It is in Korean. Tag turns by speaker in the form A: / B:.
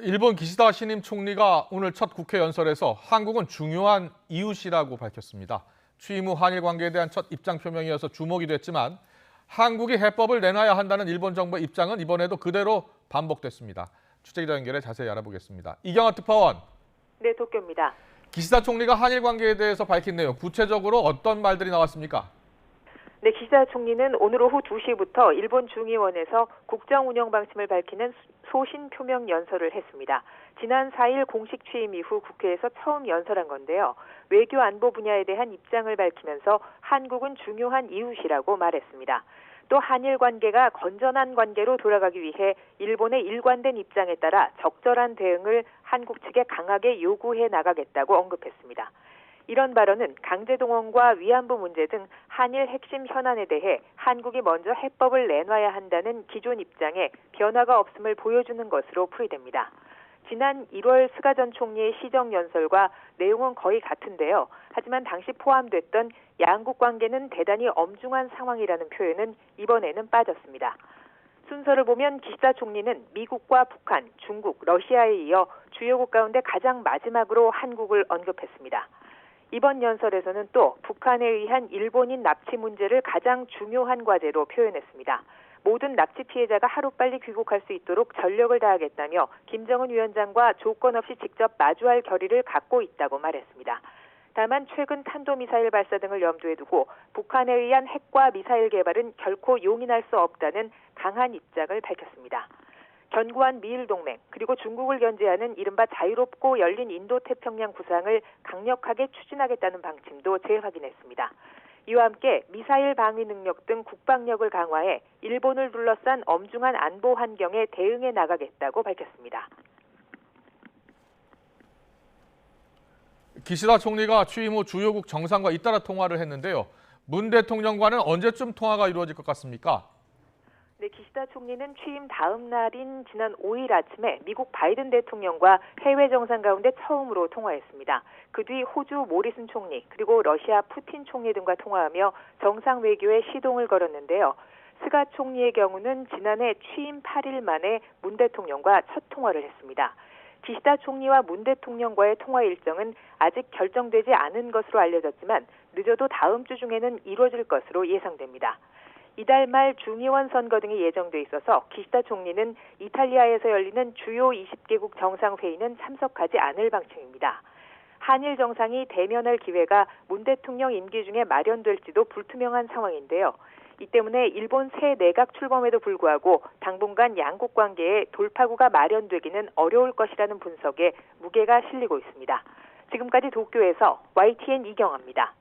A: 일본 기시다 신임 총리가 오늘 첫 국회 연설에서 한국은 중요한 이웃이라고 밝혔습니다. 취임 후 한일 관계에 대한 첫 입장 표명이어서 주목이 됐지만 한국이 해법을 내놔야 한다는 일본 정부의 입장은 이번에도 그대로 반복됐습니다. 취재기자 연결해 자세히 알아보겠습니다. 이경아 특파원.
B: 네, 도쿄입니다.
A: 기시다 총리가 한일 관계에 대해서 밝힌 내용, 구체적으로 어떤 말들이 나왔습니까?
B: 네, 기시다 총리는 오늘 오후 2시부터 일본 중의원에서 국정 운영 방침을 밝히는 소신 표명 연설을 했습니다. 지난 4일 공식 취임 이후 국회에서 처음 연설한 건데요. 외교 안보 분야에 대한 입장을 밝히면서 한국은 중요한 이웃이라고 말했습니다. 또 한일 관계가 건전한 관계로 돌아가기 위해 일본의 일관된 입장에 따라 적절한 대응을 한국 측에 강하게 요구해 나가겠다고 언급했습니다. 이런 발언은 강제동원과 위안부 문제 등 한일 핵심 현안에 대해 한국이 먼저 해법을 내놔야 한다는 기존 입장에 변화가 없음을 보여주는 것으로 풀이됩니다. 지난 1월 스가 전 총리의 시정연설과 내용은 거의 같은데요. 하지만 당시 포함됐던 양국 관계는 대단히 엄중한 상황이라는 표현은 이번에는 빠졌습니다. 순서를 보면 기시다 총리는 미국과 북한, 중국, 러시아에 이어 주요국 가운데 가장 마지막으로 한국을 언급했습니다. 이번 연설에서는 또 북한에 의한 일본인 납치 문제를 가장 중요한 과제로 표현했습니다. 모든 납치 피해자가 하루빨리 귀국할 수 있도록 전력을 다하겠다며 김정은 위원장과 조건 없이 직접 마주할 결의를 갖고 있다고 말했습니다. 다만 최근 탄도미사일 발사 등을 염두에 두고 북한에 의한 핵과 미사일 개발은 결코 용인할 수 없다는 강한 입장을 밝혔습니다. 견고한 미일 동맹 그리고 중국을 견제하는 이른바 자유롭고 열린 인도태평양 구상을 강력하게 추진하겠다는 방침도 재확인했습니다. 이와 함께 미사일 방위 능력 등 국방력을 강화해 일본을 둘러싼 엄중한 안보 환경에 대응해 나가겠다고 밝혔습니다.
A: 기시다 총리가 취임 후 주요국 정상과 잇따라 통화를 했는데요. 문 대통령과는 언제쯤 통화가 이루어질 것 같습니까?
B: 네, 기시다 총리는 취임 다음 날인 지난 5일 아침에 미국 바이든 대통령과 해외 정상 가운데 처음으로 통화했습니다. 그 뒤 호주 모리슨 총리 그리고 러시아 푸틴 총리 등과 통화하며 정상 외교에 시동을 걸었는데요. 스가 총리의 경우는 지난해 취임 8일 만에 문 대통령과 첫 통화를 했습니다. 기시다 총리와 문 대통령과의 통화 일정은 아직 결정되지 않은 것으로 알려졌지만 늦어도 다음 주 중에는 이루어질 것으로 예상됩니다. 이달 말 중의원 선거 등이 예정돼 있어서 기시다 총리는 이탈리아에서 열리는 주요 20개국 정상회의는 참석하지 않을 방침입니다. 한일 정상이 대면할 기회가 문 대통령 임기 중에 마련될지도 불투명한 상황인데요. 이 때문에 일본 새 내각 출범에도 불구하고 당분간 양국 관계에 돌파구가 마련되기는 어려울 것이라는 분석에 무게가 실리고 있습니다. 지금까지 도쿄에서 YTN 이경아입니다.